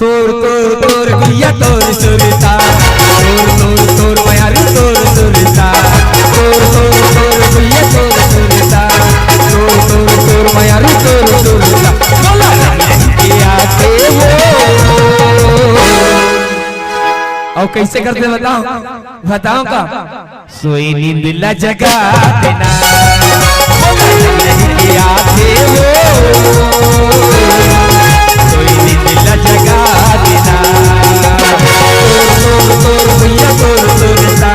तोर तोर तोर गुइया तोर सुरता तोर तोर तोर मायारू तोर सुरता तोर तोर तोर गुइया तोर सुरता तोर तोर तोर मायारू तोर सुरता बोला के आते हो। और कैसे करते बताओ बताओ का सोई नींद ला जगा देना के आते हो सोई नींद ला जगा देना तोर तोर भैया तोर सुरता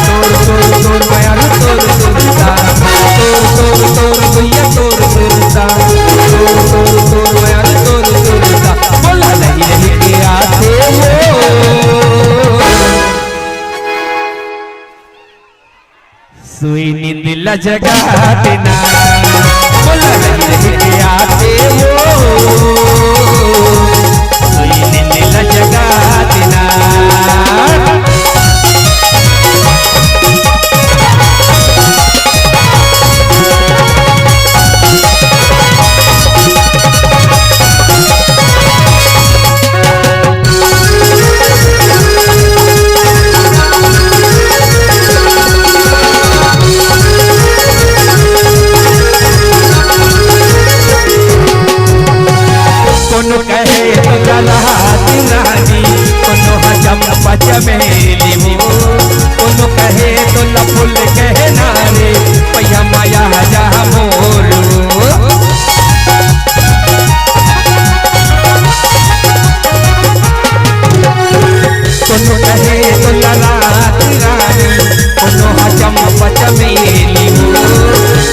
तोर तोर तोर मायारू तोर सुरता तोर तोर तोर भैया तोर सुरता तोर तोर तोर मायारू तोर सुरता बोला नहीं नहीं के आते हो। सोई नींद ला जगा देना बोला नहीं नहीं के आते हो सोई नींद ला जगा देना। कोनो कहे तो गलहाती रानी कोनो हजम पचमेली हो कोनो कहे तो लफुल कहे नारे पैया माया जा मोर कोनो कहे तो ललाती रानी कोनो हजम पचमेली हो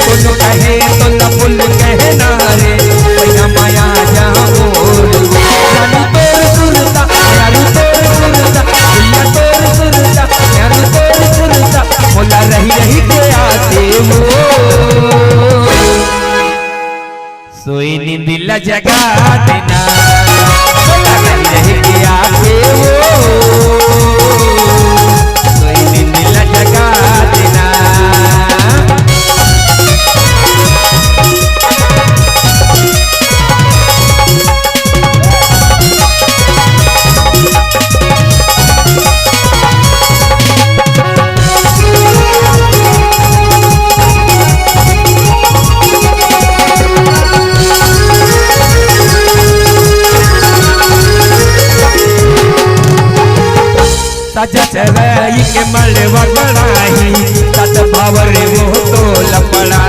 कोनो कहे तो लफुल कहे नारे पैया माया जा रही रही के आते हो सोई नींद ला जगा देना बोला रही रही के आते हो सोई नींद ला जगा देना। सजा चराई के मलवा गड़ाही सत भावर मोह तो लपड़ा